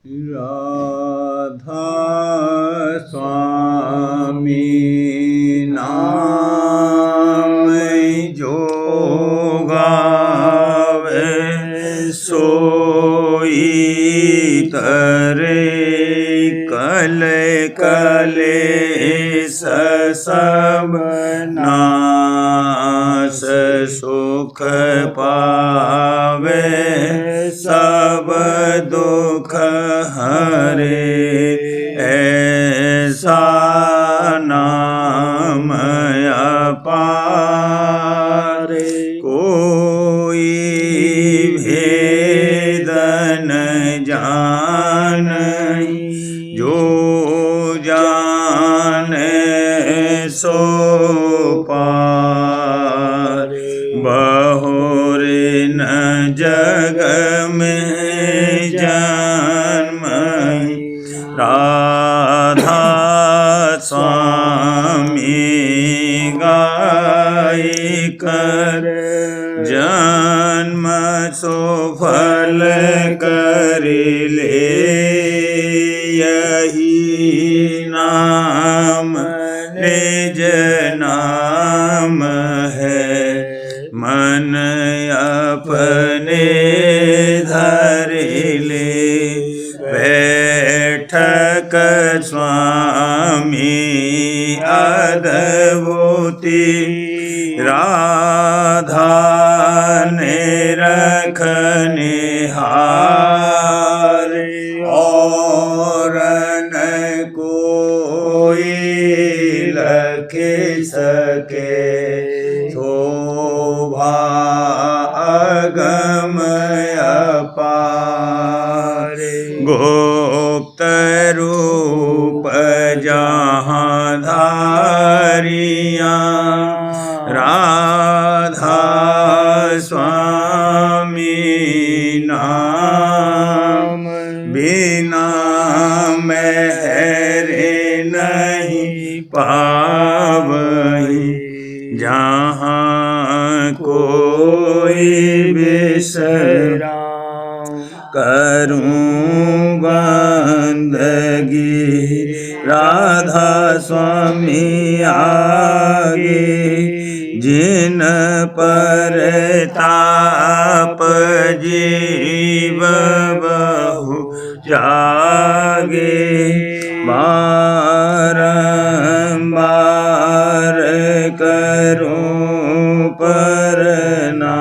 राधा स्वामी नाम जो गावे सोई तरे कल कलेस सब नाश सुख पावे सब दुख हरे ऐसा नाम अपार कोई भेद न जाने जो जाने सो पार बहुर न जग में जन्म राधा स्वामी गाय कर जन्म सुफल कर ले यही नाम निज नाम है मन अपने धर ले बैठक स्वामी अद्भुति राधा ने रखने हार और न कोई लख सके शोभा अगम अपार गुप्त रूप जहाँ धारिया राधा स्वामी नाम बिना मेहरे नहीं पावही जहाँ कोई बिसरा करूं बंदगी राधा स्वामी आगे जिन पर ताप जीव बहु जागे बारंबार करूं प्रणाम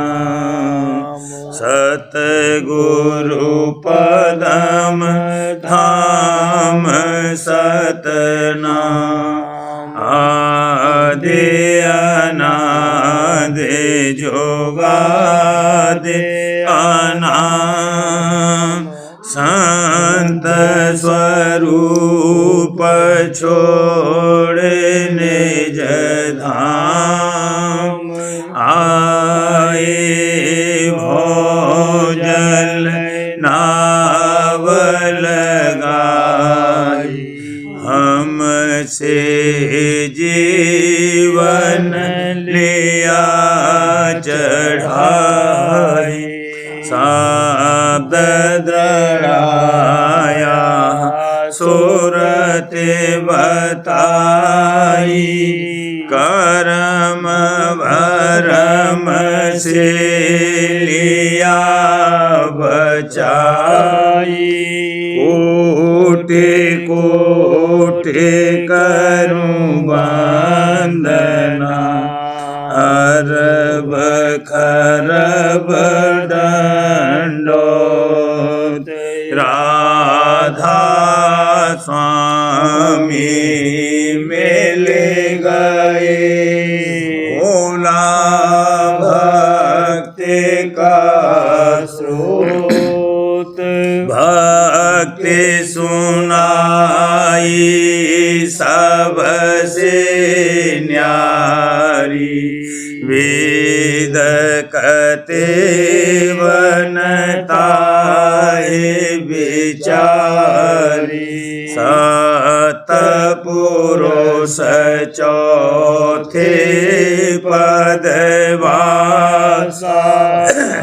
सतगुरु पदम धाम सतनाम आदि अनादि जोगादि अनाम संत स्वरूप छोड़ने धाम आए भोजल नाव लगाई हमसे जीवन लिया चढ़ाई शब्द द्रढ़ाया सूरत बताई करम भरम से लिया बचाई कोटि कोटि करूं वंदना अरब खरब दंडोत राधा स्वामी मिल गए भोला भक्ति का स्रोत भक्ति सुनाई सबसे न्यारी वेद कते वनताए विचारी सतपुरुष चौथे पदवासा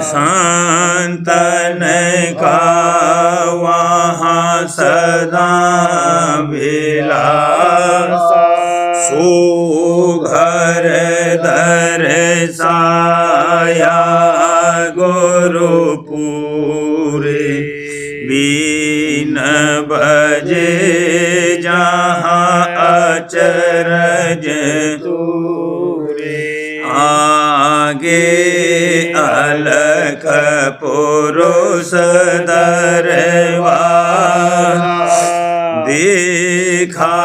संतन का वहाँ सदा विलासा सुघर दर्शाया गुरुपुरे बीन बजे जहाँ अचरज तूरे आगे अलख पुरुष दरबार देखा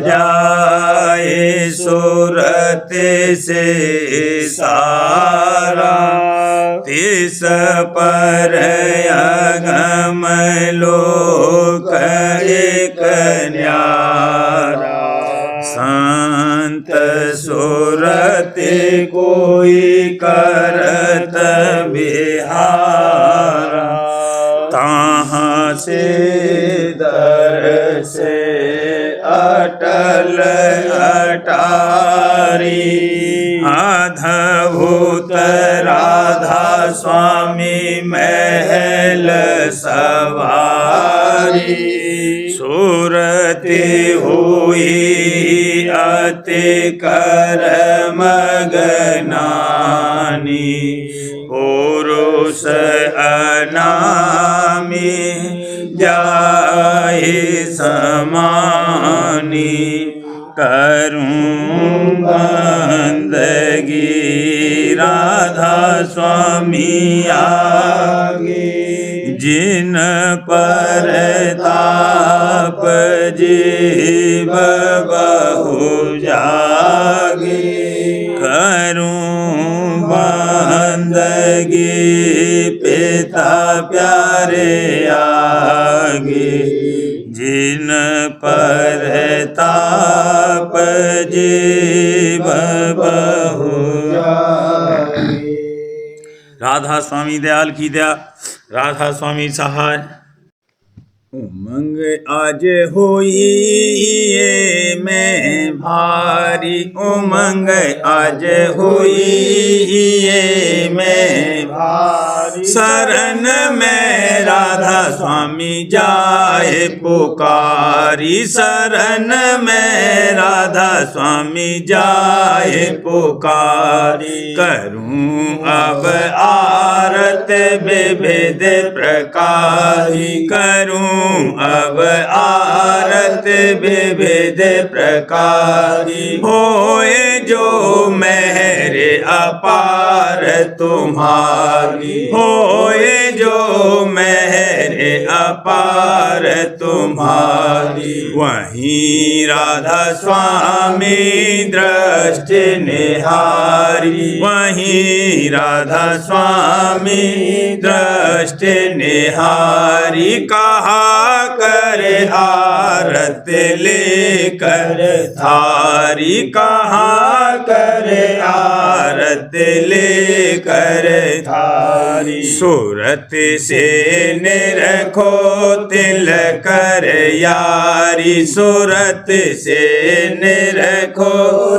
जाए सूरत से सारा तिस पर अगम लोक एक न्यारा संत सूरत कोई करत बिहारा तहाँ से दर से अटल अटारी अद्भुत राधा स्वामी महल सवारी सूरति हुई अति कर मगनानी पुरुष अनामी जाए समानी करूं बंदगी राधा स्वामी आगे जिन पर ताप जीव बहु जागे करूं बंदगी पिता प्यारे आगे जिन पर ताप जीव बहु जागे। राधा स्वामी दयाल की दया, राधा स्वामी सहाय। उमंग आज होई ये में भारी, उमंग आज होई ये में भारी, शरण में राधा स्वामी जाए पुकारी, शरण में राधा स्वामी जाए पुकारी। करूं अब आरत विविध प्रकारी, करूं अब आरत विविध प्रकारी। होए जो मेहर अपार तुम्हारी, होए जो मेहर अपार तुम्हारी। वहीं राधा स्वामी दृष्टि निहारी, वहीं राधा स्वामी दृष्टि निहारी। कहा करे आरत लेकर थारी, कहाँ करे आरत लेकर थारी। सूरत से निरखो तिल कर यारी, सूरत से निरखो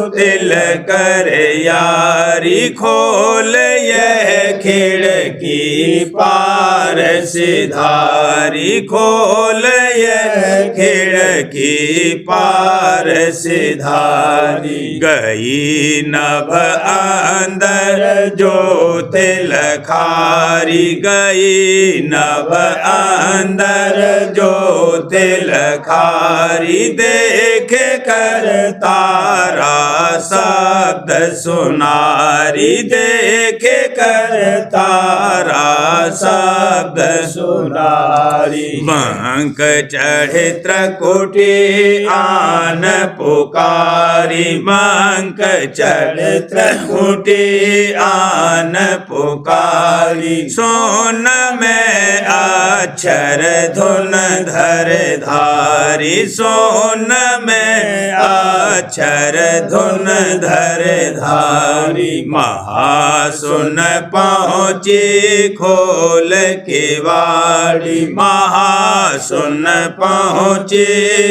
तिल कर यारी। खोल यह खिड़की पार सिधारी, खोल यह खिड़की पार सिधारी। गई नभ अंदर ज्योत लखारी, गई नभ अंदर ज्योत लखारी। देख कर तारा शब्द सुनारी, देख कर तारा शब्द सुनारी। बंक चढ़े त्रिकुटी आन पुकारी, बंक चढ़े त्रिकुटी आन पुकारी। सोन में अक्षर धुन धर धारी, सोन में अक्षर धुन धर धारी। महासुन पहुँची खोल के वाड़ी, महासुन पहुँची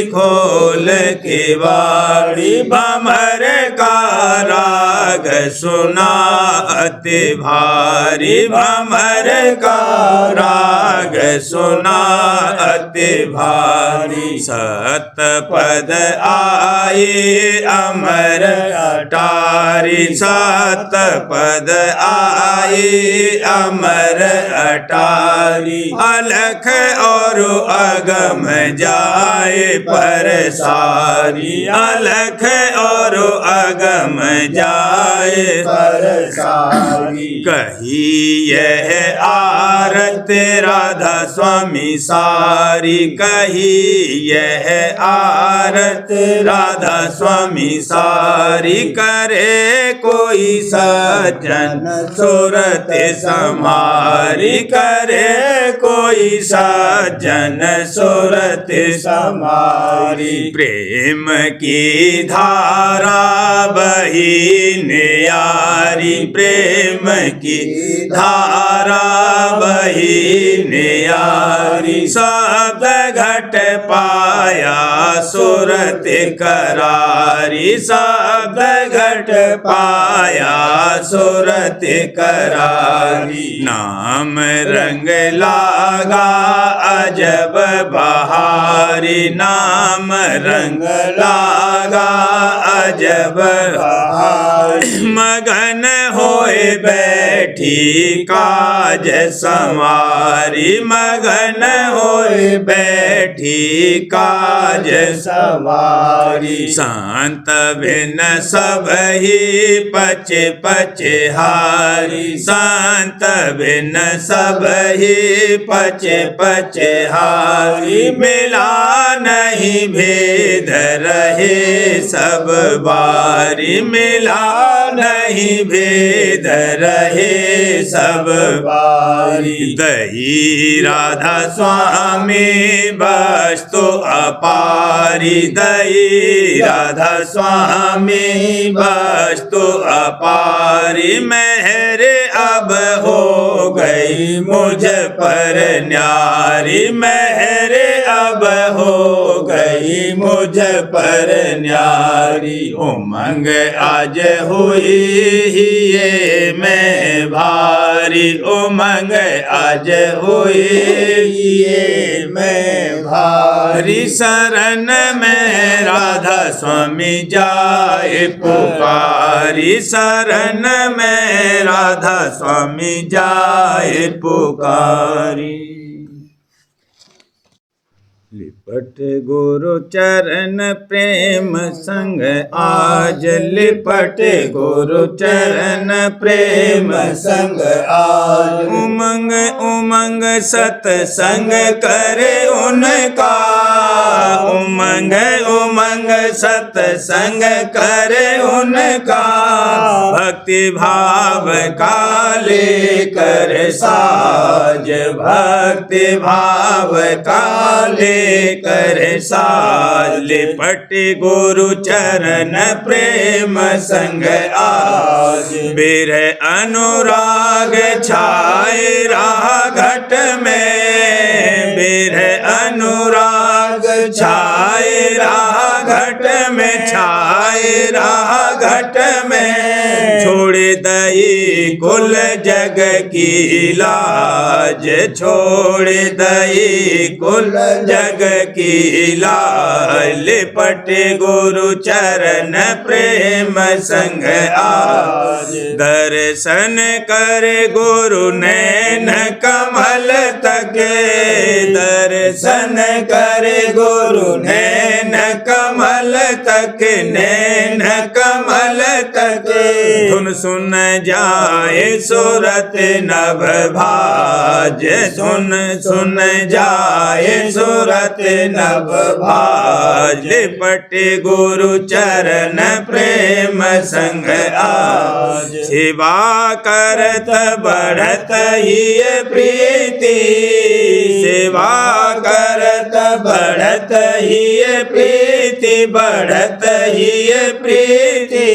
खोल के वाड़ी। भमर का राग सुना अति भारी, भमर का राग सुना अति भारी। सतपद आए अमर अटारी, सतपद आए अमर अटारी। अलख और अगम जाए परसारी, अलख और अगम जाए परसारी। कही यह आरत राधा स्वामी सारी, कही यह आरत राधा स्वामी सारी। करे कोई सज्जन सुरत समारी, करे कोई सज्जन सुरत समारी। प्रेम की धारा बही न्यारी, प्रेम की धारा बही न्यारी। शब्द घट पाया सुरत करारी, शब्द घट पाया सुरत करारी। नाम रंग लागा अजब बहारी, नाम रंग लागा अजब बहारी। मगन होए बैठी काज समारी, मगन होए बैठी काज सवारी। शांत बिन सब ही पचे पचे हारी, शांत बिन सब ही पचे पचे हारी। मिला नहीं भेद रहे सब बारी, मिला नहीं भेद रहे सब बारी। दही राधा स्वामी वस्तु अपारी, दही राधा स्वामी वस्तु अपारी। मेहर अब हो गई मुझ पर न्यारी, मेहर अब हो गई मुझ पर न्यारी। उमंग आज हुई ही ये मैं भारी, उमंग आज हुई ये मैं भारी। शरण में राधा स्वामी जाए पुकारी, शरण में राधा स्वामी जाए पुकारी। लिपट गुरु चरण प्रेम संग आज, लिपट गुरु चरण प्रेम संग आज। उमंग उमंग सत्संग करे उनका, उमंग उमंग सत्संग करे उनका। भक्ति भाव का लेकर साज, भक्ति भाव का लेकर साज। लिपट गुरु चरण प्रेम संग आज। बिरह अनुराग छाए राह घट में, बिरह अनुराग छाए राह घट में, छाए राह घट में। छोड़ दई कुल जग की लाज, छोड़ दई कुल जग की लाज। लिपट गुरु चरण प्रेम संग आज। दर्शन कर गुरु नैन कमल तक, दर्शन कर गुरु नैन कमल तक, नैन कमल तक। सुन सुन जाए सूरत नभ भाज, सुन सुन जाए सूरत नभ भाज। लिपट गुरु चरण प्रेम संग आज, सेवा करत बढ़त ही प्रीति, सेवा करत बढ़त ही प्रीति, बढ़त ही प्रीति।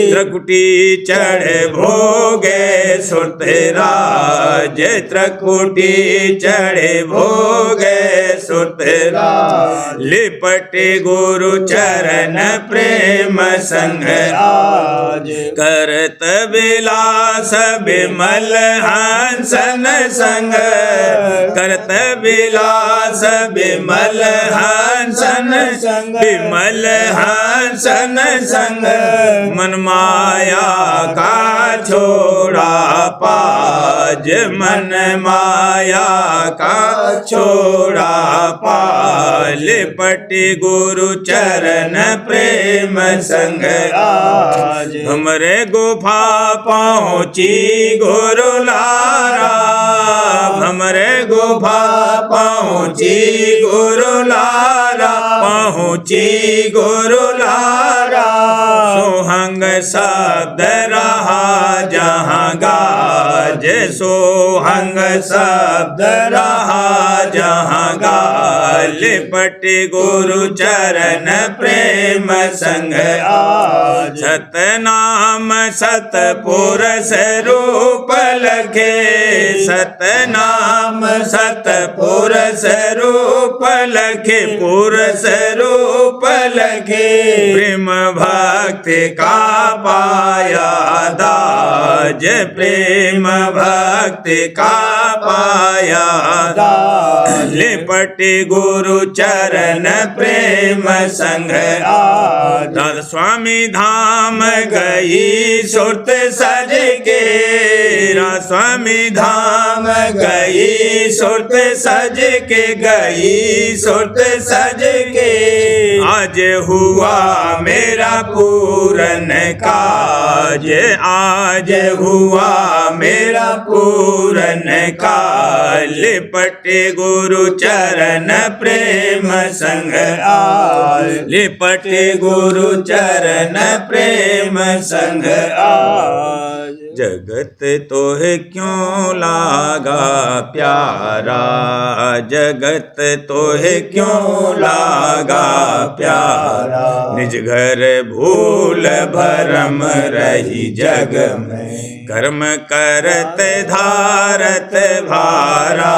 त्रिकुटी चढ़ भोगे सुरत राज, त्रिकुटी चढ़े भोगे सुरत राज। लिपट गुरु चरण प्रेम संग आज, करत विलास बिमल हंसन संग, करत विलास बिमल हंसन संग, बिमल हंसन संग। मन माया का छोड़ा पाज, मन माया का छोड़ा पाज। लिपट गुरु चरण प्रेम संग आज, हमरे गुफा पहुँची गुरु लारा, हमरे गुफा पहुँची गुरु लारा, पहुँची गुरु लारा। सोहंग शब्द रहा जहाँ गाज, सोहंग शब्द रहा जहाँ गाज। लिपट गुरु चरण प्रेम संग आज, सतनाम सतपुरुष रूप लखे, सतनाम सतपुरुष रूप लखे, पुरुष रूप लखे। प्रेम भक्ति का पाया दाज, प्रेम भक्ति का पाया दाज। लिपट गुरु चरण प्रेम संग आज, दादा स्वामी धाम गई सुरत सज के, स्वामी धाम गई सुरत सज के, गई सुरत सज के। आज हुआ मेरा पूरन काज, आज हुआ मेरा पूरन काज। लिपट गुरु चरण प्रेम संग आज, लिपट गुरु चरण प्रेम संग आज। जगत तोहे क्यों लागा प्यारा, जगत तोहे क्यों लागा प्यारा। निज घर भूल भरम रही जग में, कर्म करत धारत भारा।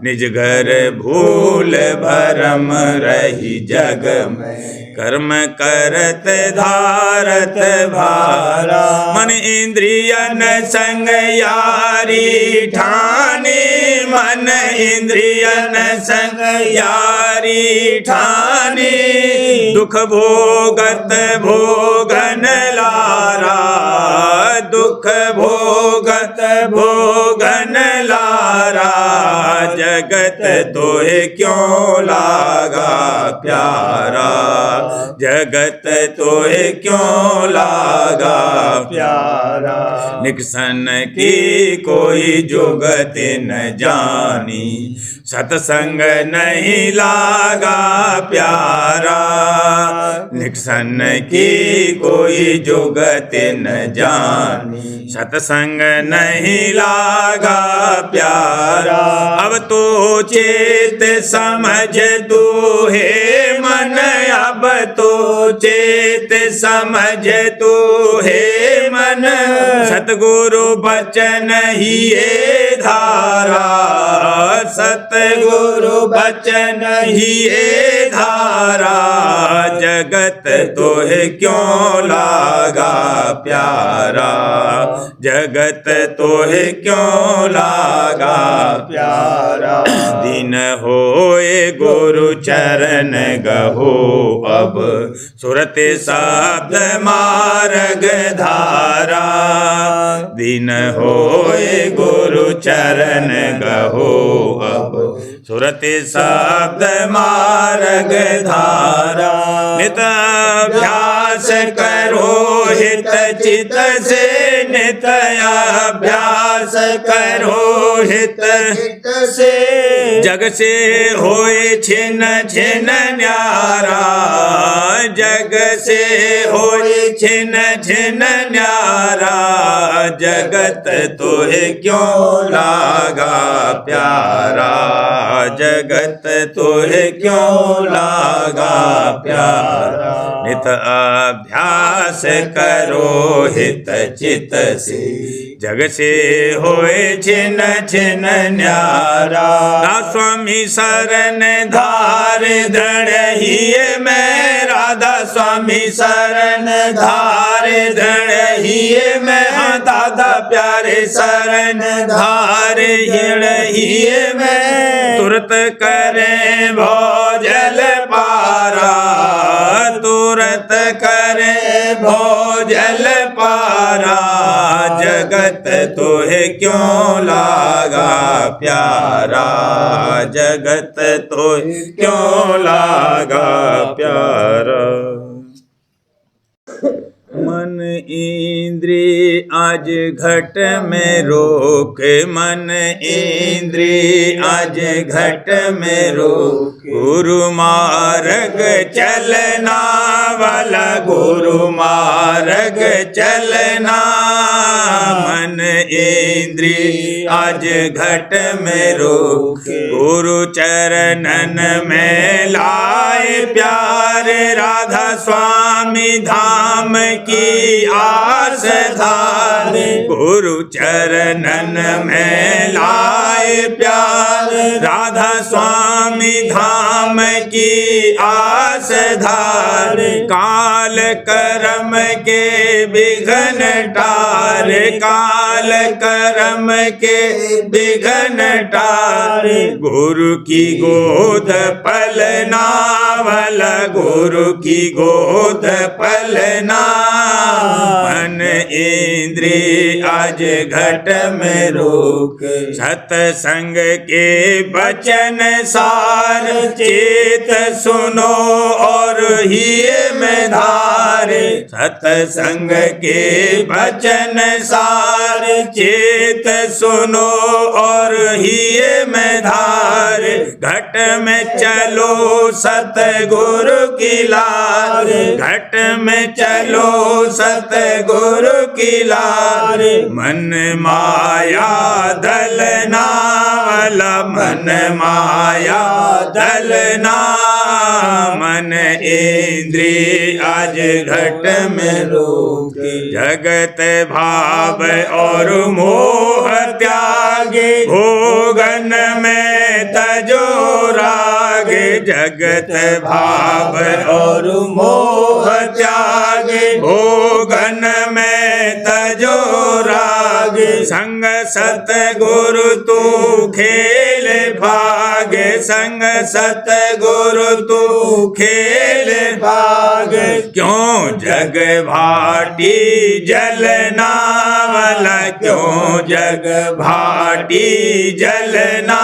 निज घर भूल भरम रही जग में, कर्म करत धारत भारा। मन इंद्रियन संग यारी ठानी, मन इंद्रियन संग यारी ठानी। दुख भोगत भोगन लारा, दुख भोगत भोगन लारा। जगत तोहे क्यों लागा प्यारा, जगत तोहे क्यों लागा प्यारा। निकसन की कोई जुगत न जानी, सतसंग नहीं लागा प्यारा। निकसन की कोई जुगत न जानी, सतसंग नहीं लागा प्यारा। अब तो चेत समझ तू है मन, अब तो चेत समझ तू है मन। सतगुरु बचन ही ये धारा, सतगुरु बचन ही ये धारा। जगत तोहे क्यों लागा प्यारा, जगत तोहे क्यों लागा प्यारा। दिन होए गुरु चरण गहो, अब सुरत शब्द मार्ग धारा। दिन होए गुरु चरण गहो, अब सुरत शब्द मार्ग धारा। नित अभ्यास करो हित चित से नित अभ्यास करो हित चित से जग से होए छिन छिन न्यारा जग से होए छिन छिन न्यारा जगत तोहे क्यों लागा प्यारा जगत तोहे क्यों लागा प्यारा नित अभ्यास करो हित चित से जग से होए छिन छिन न्यारा स्वामी शरण धार दृढ़ हिये मैं राधा स्वामी शरण धार दृढ़ हिये मैं हाँ दादा प्यारे शरण धार हिये मैं तुरत करे भोजल पारा तुरत करे भोजल पारा जगत तोहे क्यों लागा प्यारा जगत तोहे क्यों लागा प्यारा मन इंद्रिय आज घट में रोक मन इंद्रिय आज घट में रोक गुरु मार्ग चलना वाला गुरु मार्ग चलना मन इंद्रिय आज घट में रोक गुरु चरणन में लाए प्यार राधा स्वामी धाम की आस धार गुरु चरणन में लाए प्यार राधा स्वामी धाम की आस धार काल कर्म के विघ्न टार काल कर्म के विघ्न टार गुरु की गोद पलना वाला गुरु की गोद पलना मन इंद्रिय आज घट में रोक सत्संग के वचन सार चेत सुनो और हिये में धार सत्संग के वचन सार चेत सुनो और हिये में धार घट में चलो सतगुरु की लार घट में चलो सतगुरु की लार मन माया दलना वाला मन माया दलना मन इंद्रिय आज घट में रोक जगत भाव और मोह त्यागे भोगन में तजो राग जगत भाव और मोह त्यागे भोगन में तजो राग संग सतगुरु तू खेल भाग संग सतगुरु तू खेल भाग क्यों जग भाटी जलना वाला क्यों जग भाटी जलना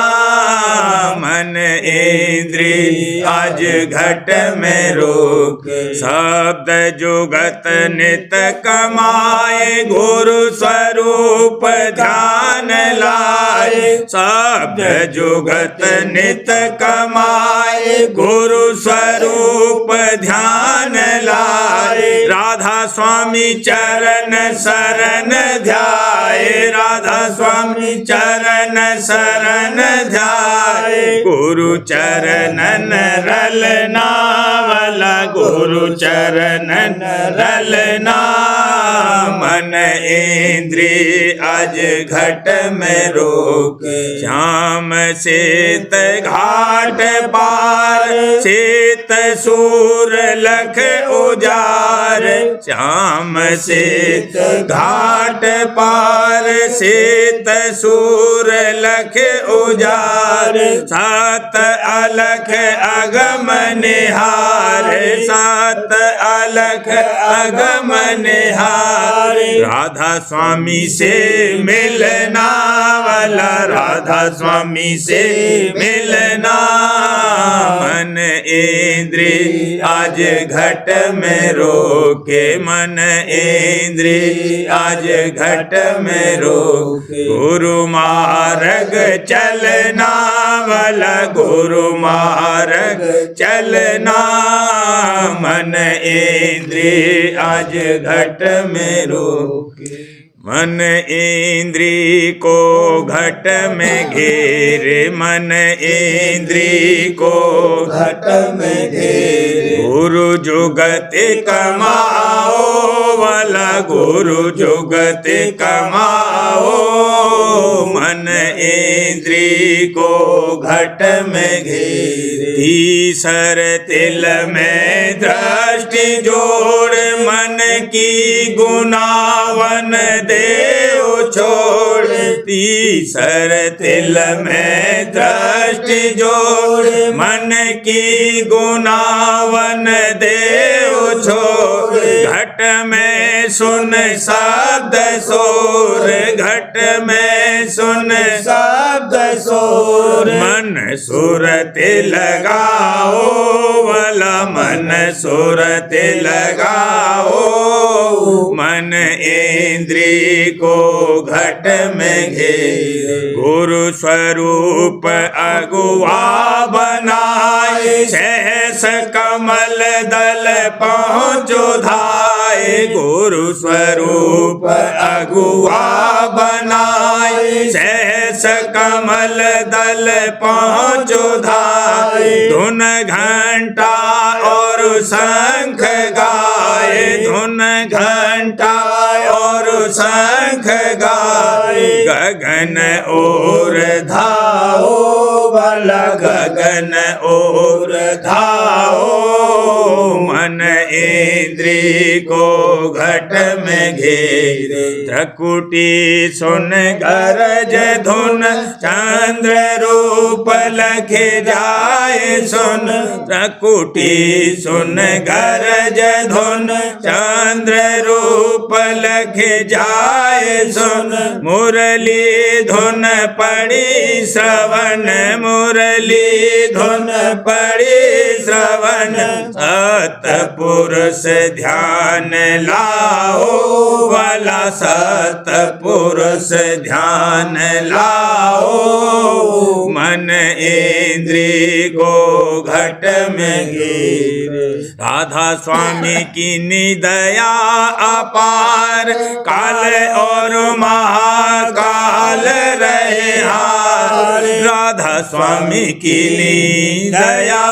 मन इंद्रिय आज घट में रोक शब्द जुगत नित कमाए गुरु स्वरूप ध्यान लाए शब्द जुगत नित कमाए गुरु स्वरूप ध्यान लाए राधा स्वामी चरण शरण ध्याए राधा स्वामी चरण शरण ध्याए गुरु चरणन रलना वाला गुरु चरणन रलना मन इंद्रिय आज घट में रोक श्याम शेत घाट पार शेत सूर लख उजार श्याम शेत घाट पार शेत सूर लख उजार सात अलख अगम निहार सात अलख अगम निहार राधा स्वामी से मिलना वाला राधा स्वामी से मिलना मन इंद्री आज घट में रोके, मन इंद्री आज घट में रोके। गुरु मार्ग चलना वाला, गुरु मार्ग चलना, मन इंद्री आज घट में रोके। मन इंद्री को घट में घेरे, मन इंद्री को घट में घेरे। गुरु जुगत कमाओ वाला, गुरु जुगत कमाओ, मन इंद्री को घट में घेरे। तीसर तिल में दृष्टि जोड़, मन की गुनावन देव छोड़। तीसर तिल में दृष्टि जोड़, मन की गुनावन देव छोड़। घट में सुन शब्द सोर, घट में सुन शब्द सोर। मन सुरत लगाओ वाला, मन सुरत लगाओ, मन इंद्री को घट में घेरे। गुरु स्वरूप अगुआ बनाए, सहस कमल दल पहुँचो धाए। गुरु स्वरूप अगुआ बनाए, सहस कमल दल पहुँचो धाए। धुन घंटा और शंख गाए, धुन घंटा और शंख गाए। गगन ओर धाओ वाला, गगन ओर धाओ, मन इंद्री को घट में घेरे। त्रकुटी सुन गरज धुन, चंद्र रूप लखे जाए सुन। त्रकुटी सुन गरज धुन, चंद्र रूप लखे जाए सुन। मुरली धुन पड़ी श्रवण, मुरली धुन पड़ी श्रवण। सतपुरुष ध्यान लाओ वाला, सतपुरुष ध्यान लाओ, मन इंद्री को घट में घेरे। राधा स्वामी की निदया अपार, काल और महाकाल रहे हार। राधा स्वामी की निदया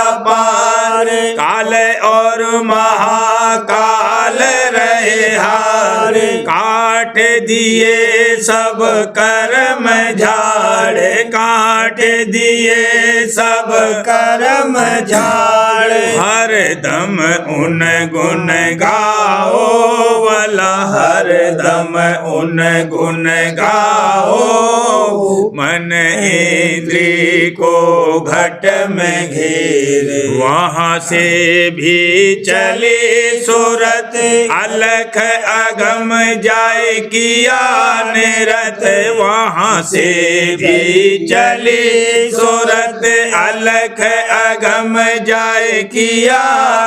अपार, काल और महाकाल रहे हार। काट दिए सब कर्म झाड़, काट दिए सब कर्म झाड़। हर दम उन गुण गाओ वाला, हर दम उन गुण गाओ, मन इंद्री को घट में घेरे। वहाँ से भी चले सूरत, अलख अगम जाए किया निरत। वहाँ से भी चले सूरत, अलख अगम जाए किया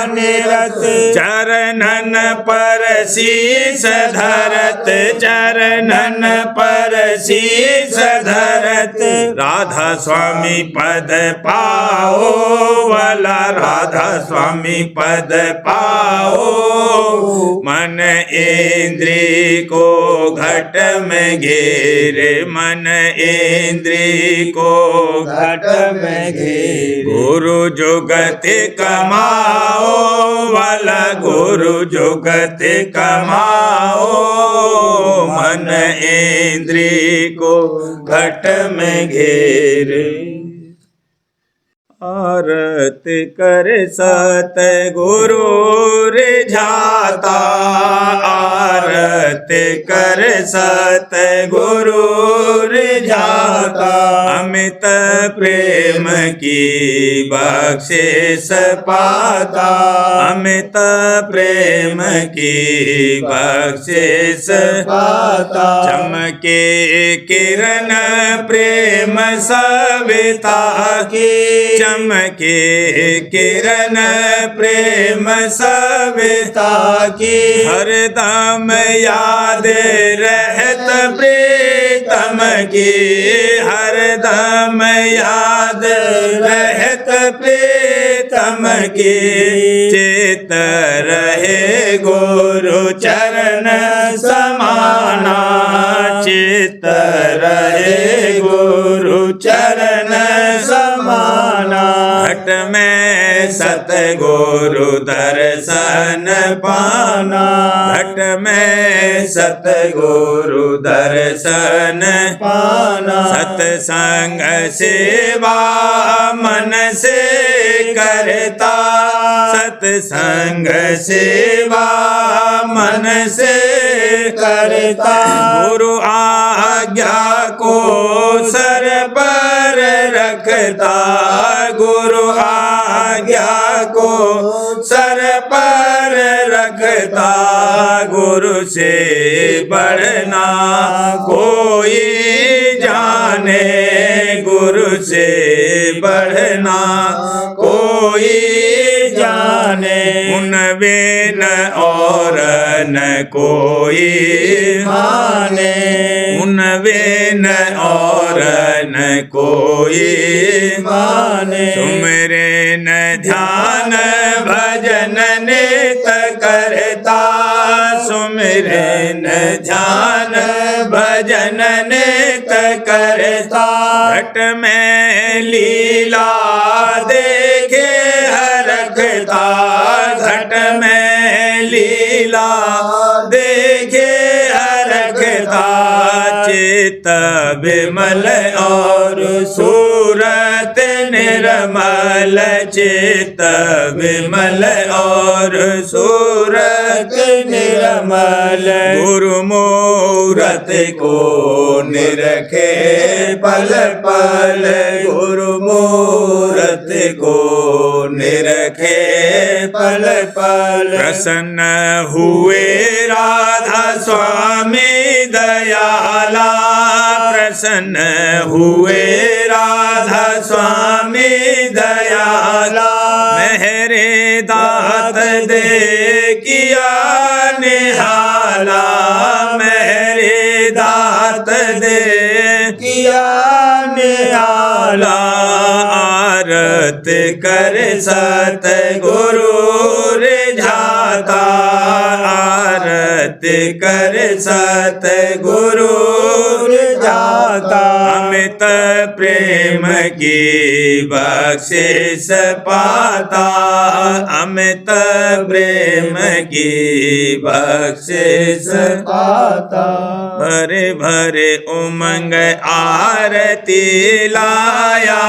निरत। चरणन पर शीस धरत, चरणन पर शीस धरत। राधा स्वामी पद पाओ वाला, राधा स्वामी पद पाओ, मन इंद्री को घट में घेरे। मन इंद्री को घट में घेरे। गुरु जुगत कमाओ वाला, गुरु जुगत कमाओ, मन इंद्री को घट में घेरे। आरत कर सत गुरु रिझाता, आरत कर सत गुरु रिझाता। अमित प्रेम की बख्शिश पाता, अमित प्रेम की बख्शिश पाता। चमके किरण प्रेम सविता की, चमके किरण प्रेम सविता की, हरदम याद रहत प्रीतम की, हरदम याद रहत प्रीतम की। चित रहे गुरु चरण समाना, चित रहे गुरु चरण समाना। घट में सतगुरु दर्शन पाना, घट में सतगुरु दर्शन पाना। सत्संग सेवा मन से करता, सत्संग सेवा मन से करता। गुरु आज्ञा को सर पर रखता, गुरु आज्ञा को सर पर रखता। गुरु से बढ़ना कोई जाने, गुरु से बढ़ना कोई जाने। उन बिन और न कोई माने, उन बिन और न कोई माने। सुमिरन ध्यान भजन नित करता, सुमिरन ध्यान भजन नित करता। घट में लीला देखे हरखता, घट में लीला देखे हरखता। चित विमल और सूरत निर्मल, चित विमल और सूरत निर्मल। गुरु मूरत को निरखे पल पल, गुरु मूरत को निरखे पल पल। प्रसन्न हुए राधा स्वामी दयाला, प्रसन्न हुए राधा स्वामी दयाला। मेरे दात दे किया निहाला, मेरे दात दे किया निहाला। आरत कर सत गुरु रिझाता, आरत कर सत गुरु रिझाता। अमित प्रेम की बख्शिश पाता, अमित प्रेम की बख्शिश पाता। भरे भरे उमंग आरती लाया,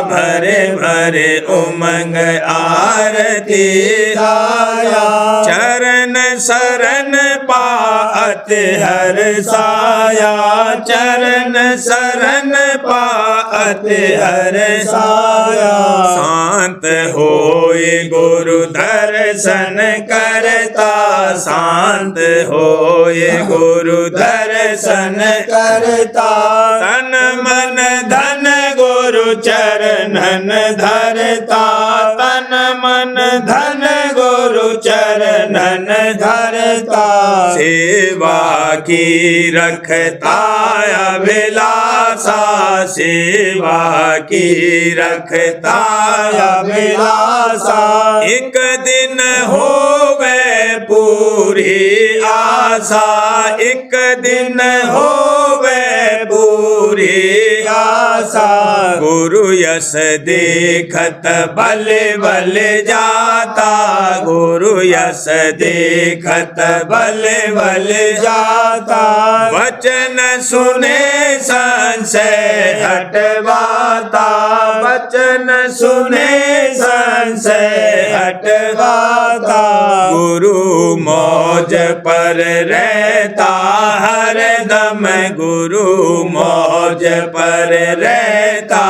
भरे भरे उमंग आरती लाया। चरण शरण पात हर साया, चरण शरण पात हर साया। शांत होए गुरु दर्शन करता, शांत होए गुरु दर्शन करता। तन मन धन गुरु चरणन धरता, तन मन धन गुरु चरणन धरता। सेवा की रखता अभिलाषा, सेवा की रखता अभिलाषा। एक दिन होवे पूरी आशा, एक दिन होवे पूरी आशा। गुरु यश देखत बल बल जाता, गुरु यश देखत बल बल जाता। वचन सुने संशय हटवाता, वचन सुने संशय हटवाता। गुरु मौज पर रहता हर दम, गुरु मौज पर रहता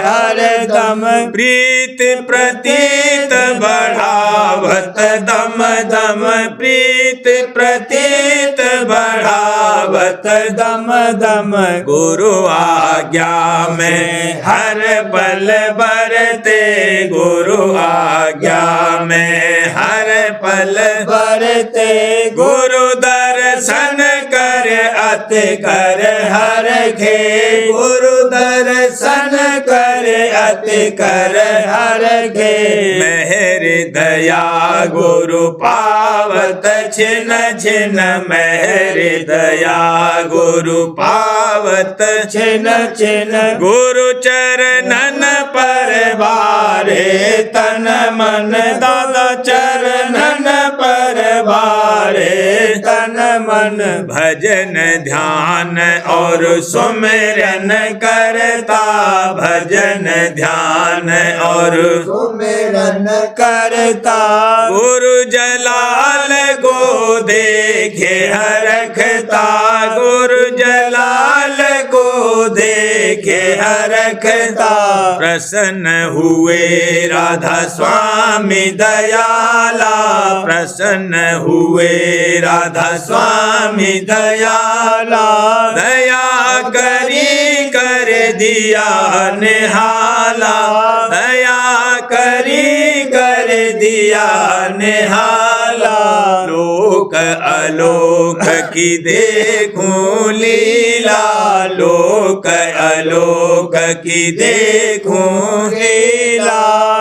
हर दम। प्रीत प्रतीत बढ़ावत दम दम, प्रीत प्रतीत बढ़ावत पावत दम दम गुरु आज्ञा में हर पल बरते गुरु आज्ञा में हर पल बरते गुरु दर्शन कर अत कर हर खे गुरु दर्शन कर अत कर हर खे मेहर दया गुरु पावत छिन छिन मेहर दया गुरु पावत छिन छिन गुरु चरणन पर बारे तन मन दादा चरणन पर बारे तन मन भजन ध्यान और सुमिरन करता भजन ध्यान और सुमिरन करता गुरु जलाल को देखे हरखता गुरु जलाल को देखे हरखता प्रसन्न हुए राधा स्वामी दयाला प्रसन्न हुए राधा स्वामी दयाला दया करी कर दिया निहाला दया करी कर दिया निहाला लोक अलोक की देखूं लीला लोक अलोक की देखूं लीला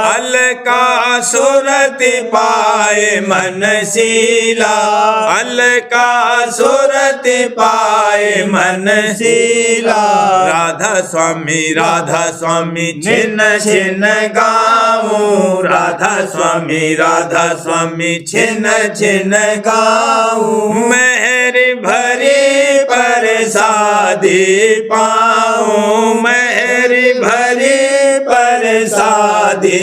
अलका सुरत पाए मन शीला अलका सुरत पाए मन शीला राधा स्वामी छिन छिन गाऊं राधा स्वामी छिन छिन गाऊं मेहर भरी परसादी पाऊं मेहर भरी परसादी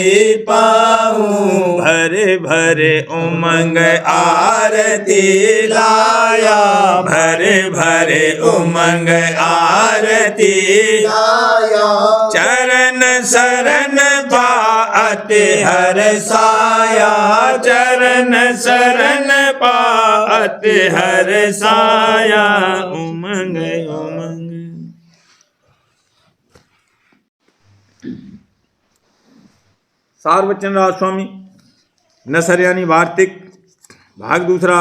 पाऊं भरे भरे उमंग आरती लाया भरे भरे उमंग आरती लाया चरण शरण पात हर साया चरण शरण पात हर साया उमंग उमंग। सार बच्चन राज स्वामी नसर यानी वार्तिक भाग दूसरा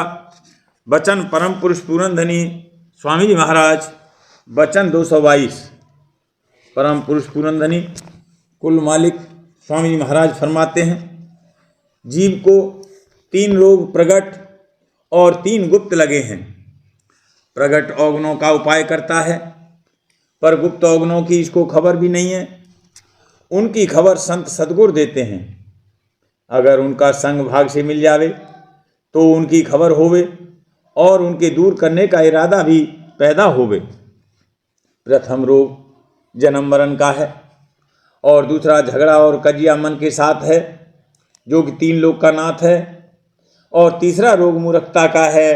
बचन परम पुरुष पूरनधनी स्वामी जी महाराज बचन 222 परम पुरुष पूरनधनी कुल मालिक स्वामी जी महाराज फरमाते हैं जीव को 3 रोग प्रगट और 3 गुप्त लगे हैं। प्रगट अवगुणों का उपाय करता है पर गुप्त अवगुणों की इसको खबर भी नहीं है। उनकी खबर संत सद्गुरु देते हैं। अगर उनका संग भाग से मिल जावे तो उनकी खबर होवे और उनके दूर करने का इरादा भी पैदा होवे। प्रथम रोग जन्म मरण का है और दूसरा झगड़ा और कजिया मन के साथ है जो कि 3 लोक का नाथ है। और तीसरा रोग मूर्खता का है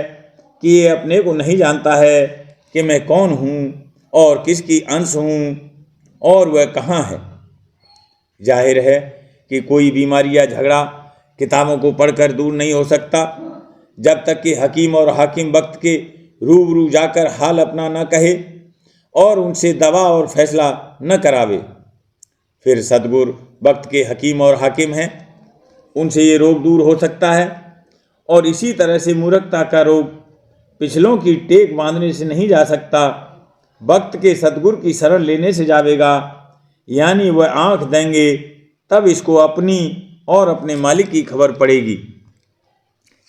कि ये अपने को नहीं जानता है कि मैं कौन हूँ और किसकी अंश हूँ और वह कहाँ है। जाहिर है कि कोई बीमारी या झगड़ा किताबों को पढ़कर दूर नहीं हो सकता जब तक कि हकीम और हाकिम वक्त के रूबरू जाकर हाल अपना न कहे और उनसे दवा और फैसला न करावे। फिर सद्गुरु वक्त के हकीम और हाकिम हैं, उनसे ये रोग दूर हो सकता है। और इसी तरह से मूर्खता का रोग पिछलों की टेक बांधने से नहीं जा सकता, वक्त के सद्गुरु की शरण लेने से जावेगा। यानी वह आंख देंगे तब इसको अपनी और अपने मालिक की खबर पड़ेगी।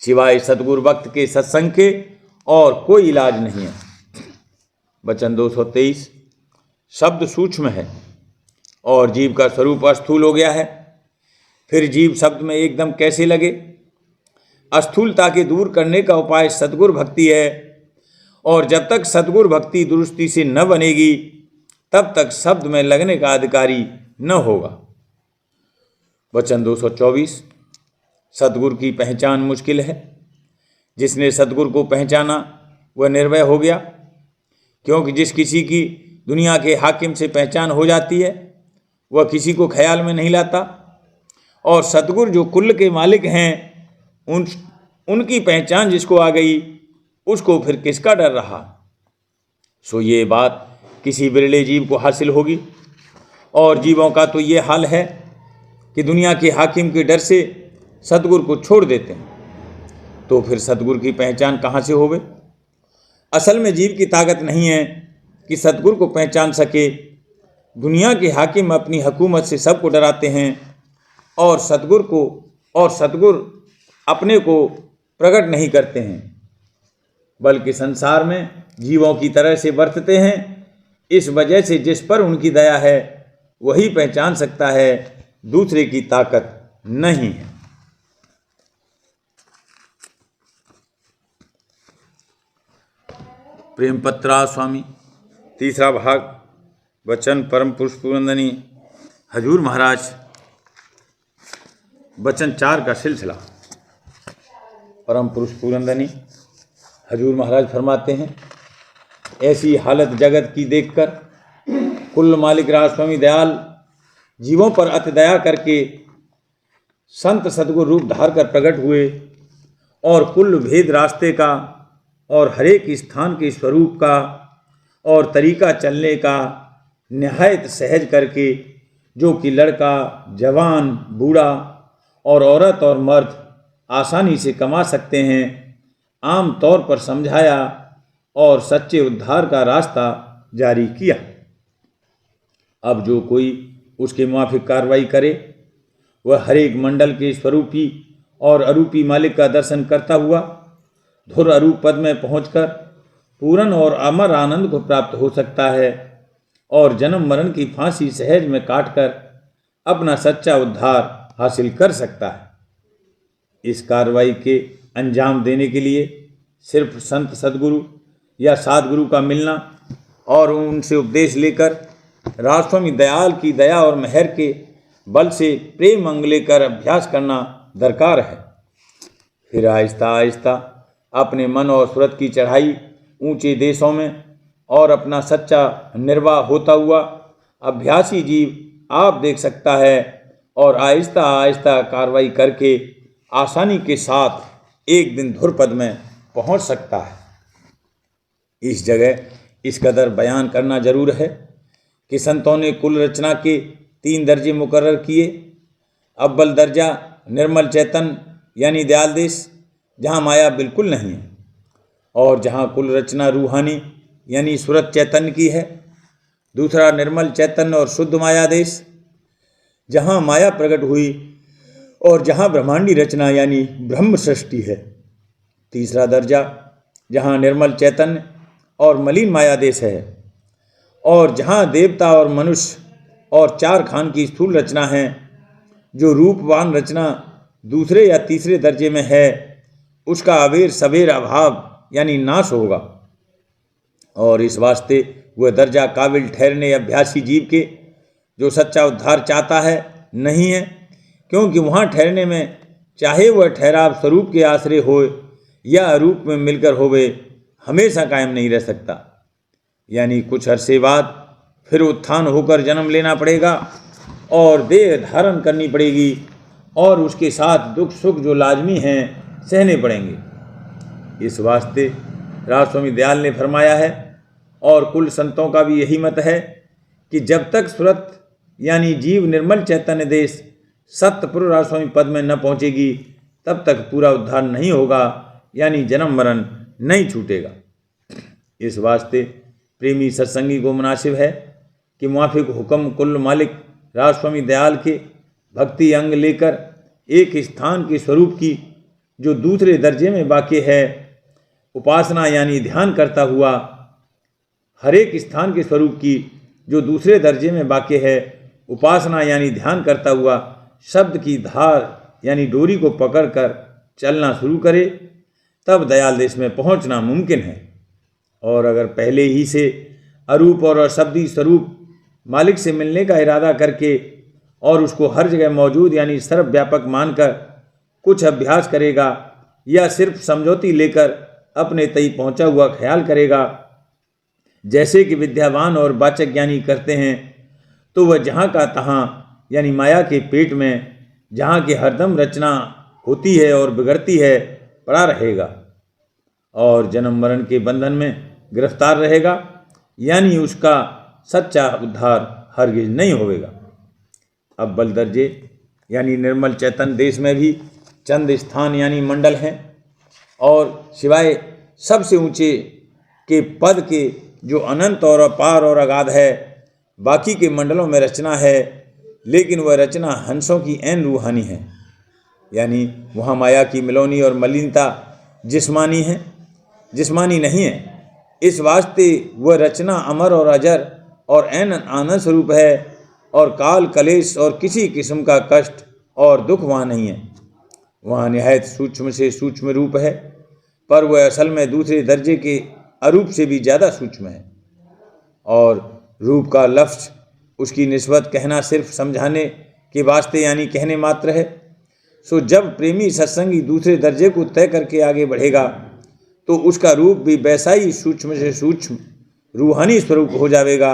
सिवाय सद्गुरु वक्त के सत्संग के और कोई इलाज नहीं है। वचन 223 शब्द सूक्ष्म है और जीव का स्वरूप अस्थूल हो गया है। फिर जीव शब्द में एकदम कैसे लगे? अस्थूलता के दूर करने का उपाय सद्गुरु भक्ति है और जब तक सद्गुरु भक्ति दुरुस्ती से न बनेगी तब तक शब्द में लगने का अधिकारी न होगा। वचन 224 सद्गुरु की पहचान मुश्किल है। जिसने सद्गुरु को पहचाना वह निर्भय हो गया, क्योंकि जिस किसी की दुनिया के हाकिम से पहचान हो जाती है वह किसी को ख्याल में नहीं लाता। और सद्गुरु जो कुल के मालिक हैं उनकी पहचान जिसको आ गई उसको फिर किसका डर रहा। सो ये बात किसी बिरले जीव को हासिल होगी। और जीवों का तो ये हाल है कि दुनिया के हाकिम के डर से सतगुरु को छोड़ देते हैं। तो फिर सतगुरु की पहचान कहाँ से होवे? असल में जीव की ताकत नहीं है कि सतगुरु को पहचान सके। दुनिया के हाकिम अपनी हुकूमत से सबको डराते हैं और सतगुरु अपने को प्रकट नहीं करते हैं, बल्कि संसार में जीवों की तरह से बरतते हैं। इस वजह से जिस पर उनकी दया है वही पहचान सकता है, दूसरे की ताकत नहीं है। प्रेम पत्रा स्वामी, तीसरा भाग, वचन परम पुरुष पूरनधनी हजूर महाराज, वचन 4 का सिलसिला। परम पुरुष पूरनधनी हजूर महाराज फरमाते हैं, ऐसी हालत जगत की देखकर कुल मालिक राज स्वामी दयाल जीवों पर अति दया करके संत सद्गुरु रूप धार कर प्रकट हुए और कुल भेद रास्ते का और हरेक स्थान के स्वरूप का और तरीका चलने का निहायत सहज करके, जो कि लड़का, जवान, बूढ़ा और औरत और मर्द आसानी से कमा सकते हैं, आम तौर पर समझाया और सच्चे उद्धार का रास्ता जारी किया। अब जो कोई उसके मुआफिक कार्रवाई करे वह हरेक मंडल के स्वरूपी और अरूपी मालिक का दर्शन करता हुआ धुर अरूप पद में पहुंचकर पूर्ण और अमर आनंद को प्राप्त हो सकता है और जन्म मरण की फांसी सहज में काटकर अपना सच्चा उद्धार हासिल कर सकता है। इस कार्रवाई के अंजाम देने के लिए सिर्फ संत सद्गुरु या सद्गुरु का मिलना और उनसे उपदेश लेकर राजस्वामी दयाल की दया और मेहर के बल से प्रेम अंग लेकर अभ्यास करना दरकार है। फिर आहिस्ता आहिस्ता अपने मन और सूरत की चढ़ाई ऊंचे देशों में और अपना सच्चा निर्वाह होता हुआ अभ्यासी जीव आप देख सकता है और आहिस्ता आहिस्ता कार्रवाई करके आसानी के साथ एक दिन धुरपद में पहुंच सकता है। इस जगह इस कदर बयान करना जरूर है कि संतों ने कुल रचना के 3 दर्जे मुकर्रर किए। अव्वल दर्जा निर्मल चैतन्य यानी दयाल देश, जहाँ माया बिल्कुल नहीं है और जहाँ कुल रचना रूहानी यानी सूरत चैतन्य की है। दूसरा निर्मल चैतन्य और शुद्ध माया देश, जहाँ माया प्रकट हुई और जहाँ ब्रह्मांडी रचना यानी ब्रह्म सृष्टि है। तीसरा दर्जा जहाँ निर्मल चैतन्य और मलिन माया देश है और जहाँ देवता और मनुष्य और 4 खान की स्थूल रचना है। जो रूपवान रचना दूसरे या तीसरे दर्जे में है उसका अबेर सबेर अभाव यानी नाश होगा और इस वास्ते वह दर्जा काबिल ठहरने अभ्यासी जीव के जो सच्चा उद्धार चाहता है नहीं है, क्योंकि वहाँ ठहरने में चाहे वह ठहराव स्वरूप के आश्रय हो या रूप में मिलकर होवे हमेशा कायम नहीं रह सकता। यानी कुछ अरसे बाद फिर उत्थान होकर जन्म लेना पड़ेगा और देह धारण करनी पड़ेगी और उसके साथ दुख सुख जो लाजमी हैं सहने पड़ेंगे। इस वास्ते राजस्वामी दयाल ने फरमाया है और कुल संतों का भी यही मत है कि जब तक सूरत यानी जीव निर्मल चैतन्य देश सत्यपुर राजस्वामी पद में न पहुँचेगी तब तक पूरा उद्धार नहीं होगा, यानी जन्म मरण नहीं छूटेगा। इस वास्ते प्रेमी सत्संगी को मुनासिब है कि मुआफिक हुक्म कुल मालिक राजस्वामी दयाल के भक्ति अंग लेकर एक स्थान के स्वरूप की जो दूसरे दर्जे में बाकी है उपासना यानी ध्यान करता हुआ, हर एक स्थान के स्वरूप की जो दूसरे दर्जे में बाकी है उपासना यानी ध्यान करता हुआ शब्द की धार यानी डोरी को पकड़कर चलना शुरू करे, तब दयाल देश में पहुंचना मुमकिन है। और अगर पहले ही से अरूप और अशब्दी स्वरूप मालिक से मिलने का इरादा करके और उसको हर जगह मौजूद यानी सर्वव्यापक मानकर कुछ अभ्यास करेगा या सिर्फ समझौती लेकर अपने तई पहुंचा हुआ ख्याल करेगा, जैसे कि विद्यावान और वाचक ज्ञानी करते हैं, तो वह जहाँ का तहाँ यानी माया के पेट में जहाँ की हरदम रचना होती है और बिगड़ती है पड़ा रहेगा और जन्म मरण के बंधन में गिरफ्तार रहेगा यानी उसका सच्चा उद्धार हरगिज नहीं होगा। अव्वल दर्जे यानी निर्मल चैतन्य देश में भी चंद स्थान यानी मंडल हैं, और सिवाय सबसे ऊंचे के पद के जो अनंत और अपार और अगाध है, बाकी के मंडलों में रचना है, लेकिन वह रचना हंसों की ऐन रूहानी है। यानी वहाँ माया की मिलौनी और मलिनता जिस्मानी है, जिस्मानी नहीं है। इस वास्ते वह रचना अमर और अजर और ऐन आनंद स्वरूप है, और काल कलेश और किसी किस्म का कष्ट और दुख वहाँ नहीं है। वहाँ निहायत सूक्ष्म से सूक्ष्म रूप है, पर वह असल में दूसरे दर्जे के अरूप से भी ज़्यादा सूक्ष्म है, और रूप का लफ्ज़ उसकी निस्बत कहना सिर्फ समझाने के वास्ते यानी कहने मात्र है। सो जब प्रेमी सत्संगी दूसरे दर्जे को तय करके आगे बढ़ेगा तो उसका रूप भी वैसा ही सूक्ष्म से सूक्ष्म रूहानी स्वरूप हो जाएगा,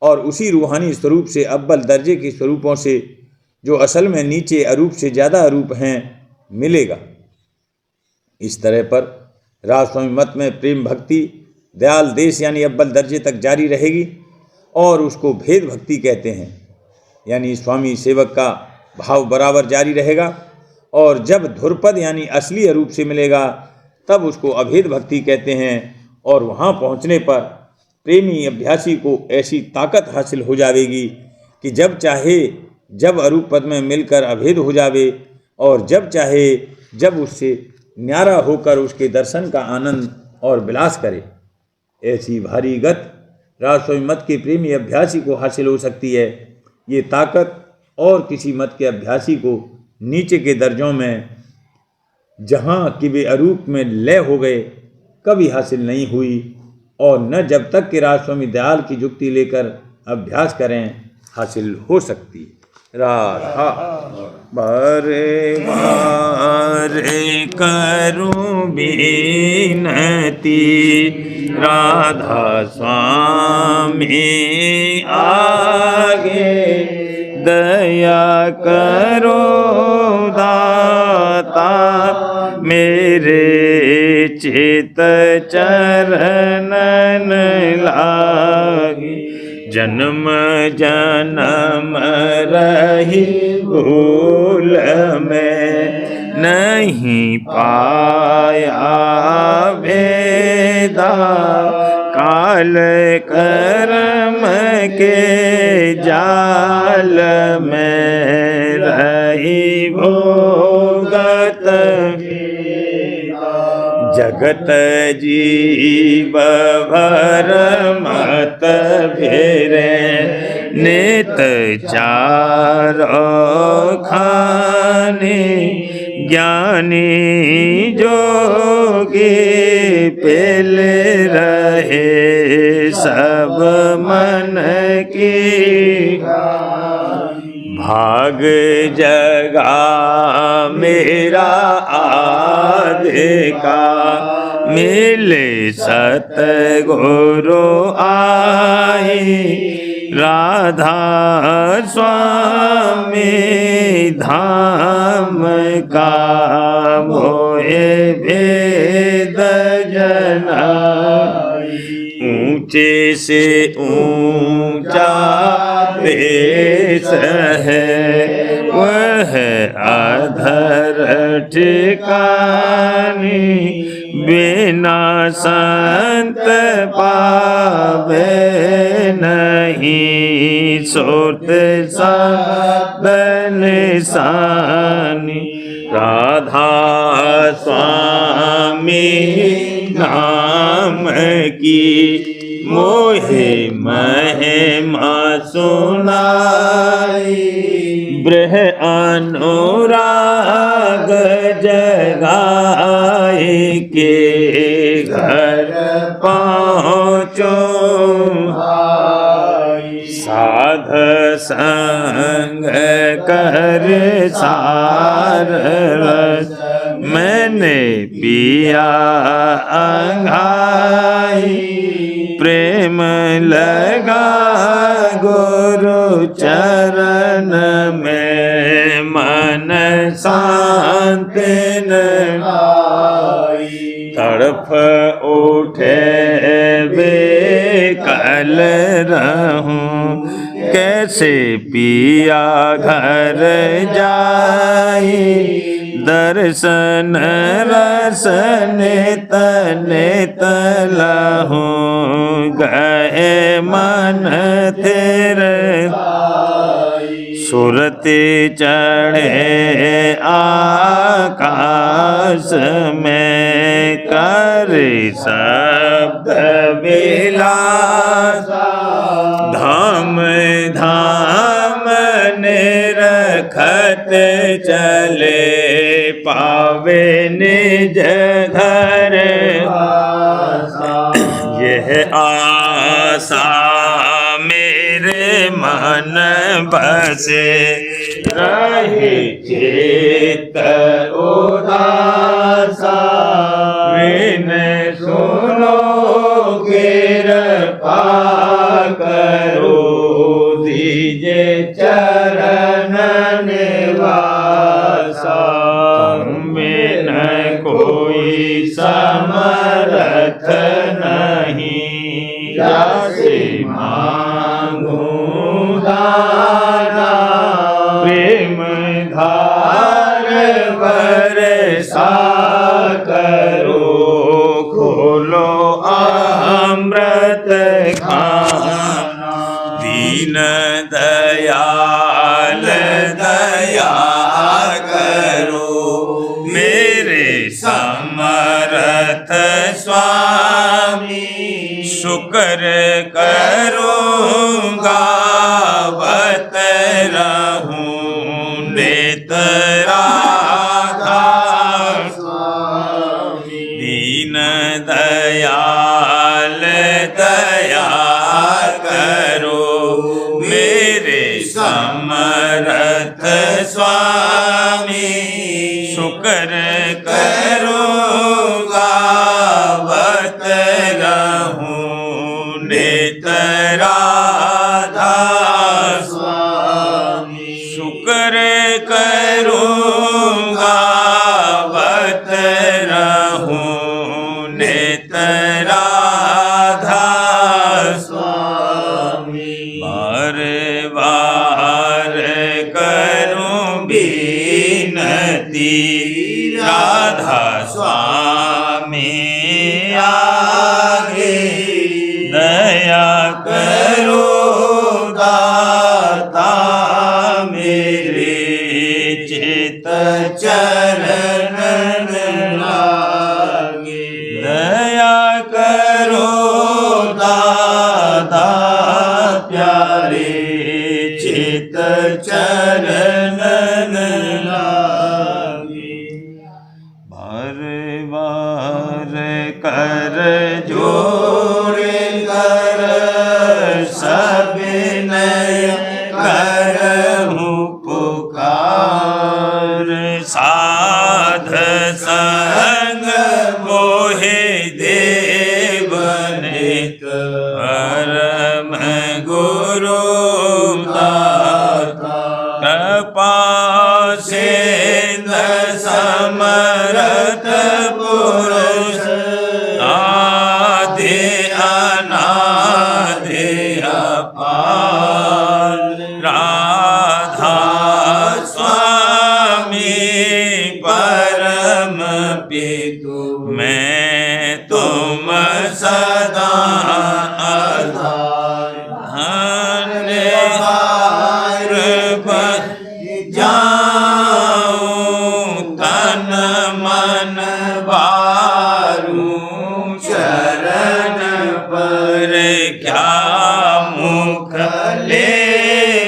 और उसी रूहानी स्वरूप से अव्वल दर्जे के स्वरूपों से जो असल में नीचे अरूप से ज़्यादा अरूप हैं मिलेगा। इस तरह पर राजस्वामी मत में प्रेम भक्ति दयाल देश यानी अव्वल दर्जे तक जारी रहेगी, और उसको भेद भक्ति कहते हैं। यानी स्वामी सेवक का भाव बराबर जारी रहेगा, और जब धुरपद यानी असली अरूप से मिलेगा तब उसको अभेद भक्ति कहते हैं। और वहाँ पहुँचने पर प्रेमी अभ्यासी को ऐसी ताकत हासिल हो जाएगी कि जब चाहे जब अरूप पद में मिलकर अभेद हो जावे, और जब चाहे जब उससे न्यारा होकर उसके दर्शन का आनंद और विलास करे। ऐसी भारी गत राजस्वामी मत के प्रेमी अभ्यासी को हासिल हो सकती है। ये ताकत और किसी मत के अभ्यासी को नीचे के दर्जों में, जहाँ कि वे अरूप में लय हो गए, कभी हासिल नहीं हुई, और न जब तक कि राजस्वामी दयाल की जुक्ति लेकर अभ्यास करें हासिल हो सकती। राधा बारे बारे करूं बिनती, राधा स्वामी आगे दया करो दाता, मेरे चित चरणन लागी, जन्म जन्म रही भूल में, नहीं पाया भेदा, काल कर्म के जाल में रही भोगत, जगत जीव भर मत फेरे, नित चारो खाने, ज्ञानी जोगी पेल रहे, सब मन की भाग जगा मेरा आधे का, मिले सतगुरु आई, राधा स्वामी धाम का, मोहे भेद जनाई, ऊंचे से ऊंचा देश है, वह अधर ठिकानी, बिना संत पावे नहीं, सोत साधन सानी, राधा स्वामी नाम की मोहे महिमा सुनाई, ब्रह अनुराग जगाए के घर पहुँचो, साध संग कर सार रस, मैंने पिया अंघाई, प्रेम लगा गुरु चरण में, मन शांत न आई, तड़फ उठे बेका कल रहूं, कैसे पिया घर जाई, दर्शन रसन नित लहूं, गए मन तेरे सुरति चढ़े आकाश में, कर शब्द विलासा, धाम धाम निरखत चले, पावे निज घर यह आशा मेरे मन बसे, रहे चित्त उदासा, विनय सुनो कृपा करो, दीजे चरण निवासा, बिन कोई समर्थ नहीं, जासे मांगूं दाना, प्रेम धार बरसा करो, खोलो अमृत खाना, दीन दयाल दया करो, मेरे समर्थ स्वामी, शुक्र करूँगा बत रहूं, नित राधा स्वामी, दीन दयाल दया करो, मेरे समर्थ स्वामी, शुक्र करूँगा बत रहूं, नित राधा स्वामी, शुक्र करूँगा बत रहूं, नित राधा स्वामी, बार बार करूं बीनती, राधा स्वामी आगे, दया करो दाता मेरे, चित चरण लागे, दया करो दाता प्यारे, चित चरण लागे, बार बार कर जोड़ कर सविनय करहूं पुकार, साध संग मोहे देवनित, परम गुरु दाता, कृपा सिंधु समर्थ पुरुष, आदि अनादि अपार, राधा स्वामी परम पितु, मैं तुम सदा आधार, धन्य जाऊं तन मन बारूं, शरण पर क्या मुख ले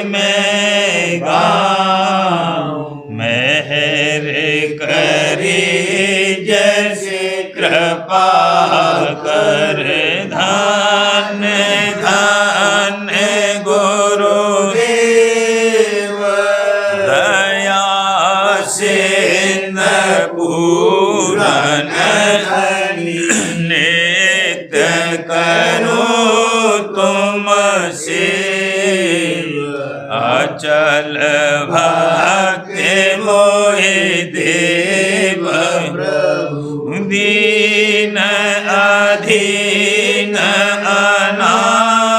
मैं गाऊं, मेहर करी जैसे कृपा कर, धन्य धन्य गुरुदेव, दया सिंधु पूरन नित्य करूं तुम सेव, अचल भक्ति मोहि देव प्रभु, दीन अधीन अनाथ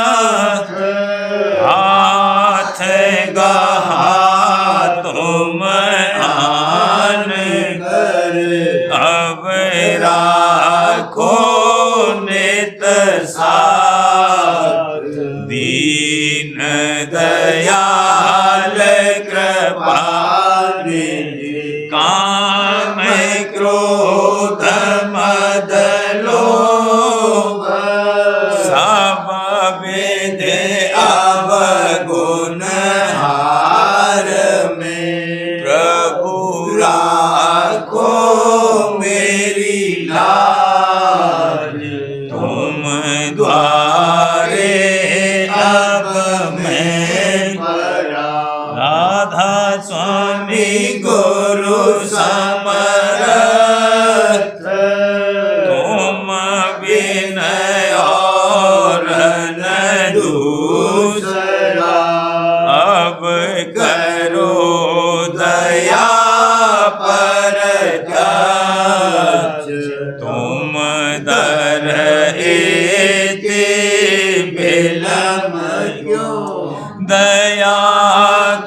काम क्रोध मद लोभ सब विधि अवगुण हार में प्रभु राखो मेरी लाज तुम द्वारे अब मैं परा राधा स्वामी गुरु समर्थ तुम विनय और न दूसरा अब करो दया पर जाच तुम दर एते बिलम क्यों दया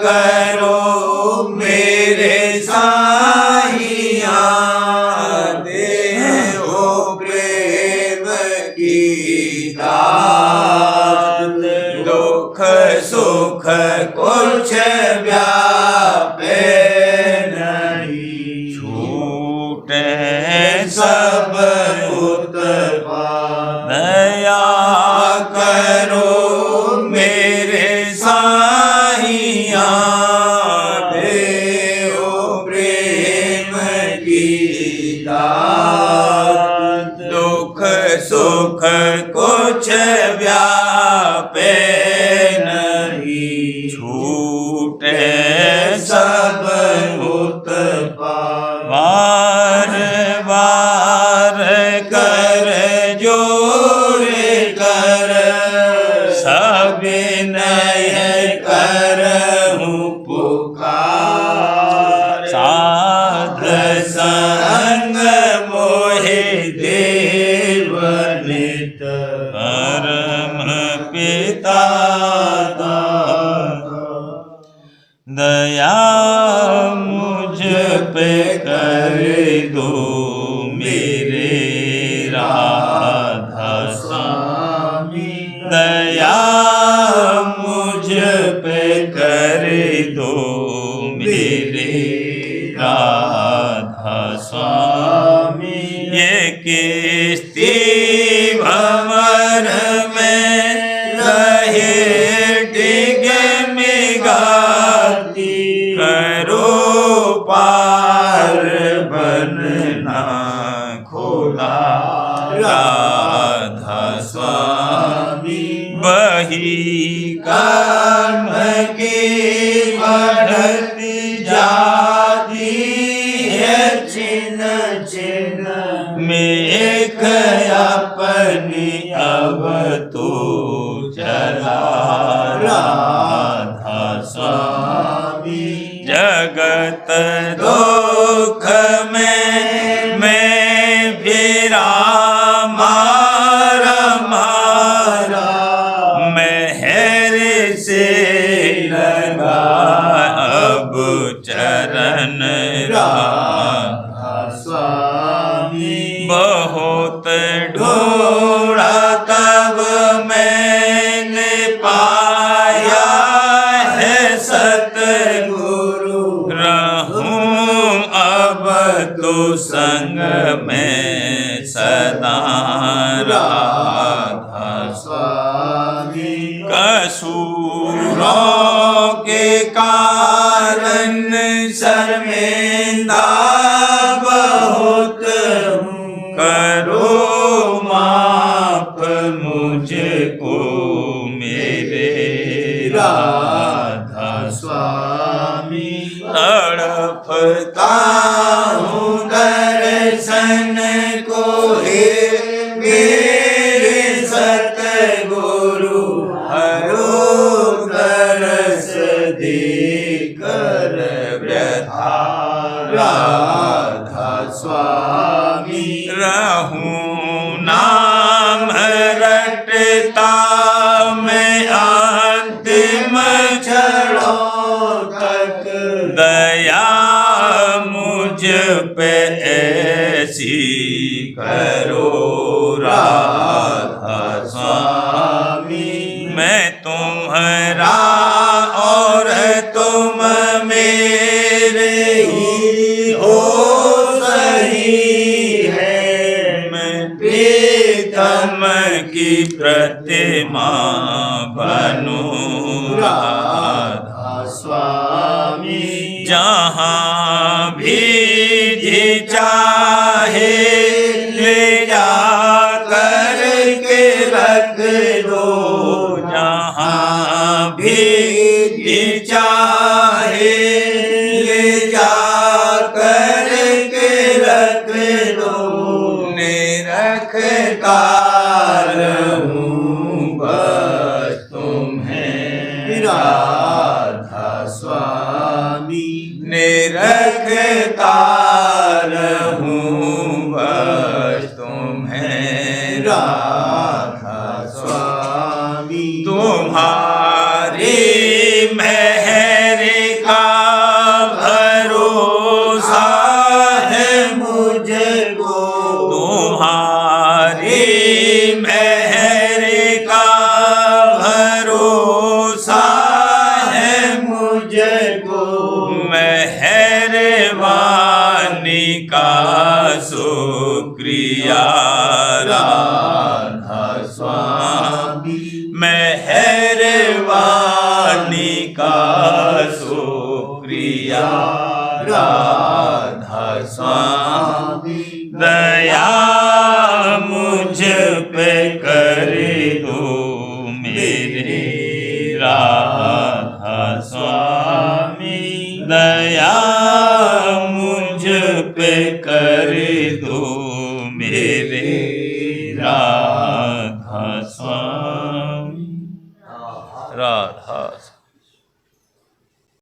करो मेरे साहिया देहो प्रेम की दात दुख सुख कुछ व्यापे नहीं छूटे सब उत्पाद दया करो मेरे साहिया देहो प्रेम की दात दुख सुख कुछ व्यापे नहीं छूटे सब उत्पाद बार बार कर जोरे कर सविनय करहूं पुकार साध संग मोहे देव नित परम पिता दया मुझ पे कर दो मेरे राधा स्वामी दया मुझ पे कर दो मेरे राधा स्वामी ये किस्ती भंवर में रहे डिगे मिगाती करो पार बनना खोला राधा स्वामी बही कर्म की बढ़ती जाती है छिन छिन मेघ अपनी अब तो चला राधा स्वामी जगत दुख में मैं फिरा मारा मारा मेहर से लगा अब चरण राधा स्वामी बहुत ढूंढा तब मैंने पाया है सतगुरु रहूं अब तो संग में सदा राधा स्वामी कसूरों के कारण शर्मिंदा बहुत हूँ करो माफ मुझको मेरे राधा स्वामी तड़पता हूँ दर्शन को हे मेरे सतगुरु हरो तरस देकर व्यथा राधा स्वामी रहूं नाम रटता मैं अंतिम क्षणों तक दया मुझ पे ऐसी करो राधा स्वामी मैं तुम्हारा और तुम मेरे ही हो सही है, मैं प्रीतम की प्रतिमा बनूं राधा स्वामी। जहाँ भी जी चाहे ले जा कर के रख दो, जहाँ भी जी चाहे ले जा कर के रख दो, निरखता रहूं बस तुम्हें राधा स्वामी। निरखता रहूं बस तुम्हें राधा स्वामी। तुम्हारी मेहर का भरोसा है मुझको, तुम्हारी मेहर का भरोसा है मुझको। मेहरबानी का शुक्रिया राधा स्वामी। मेहरबानी का शुक्रिया राधा स्वामी। दया मुझ पे कर दो मेरे राधा स्वामी। दया मुझ पे कर दो मेरे राधा स्वामी। राधा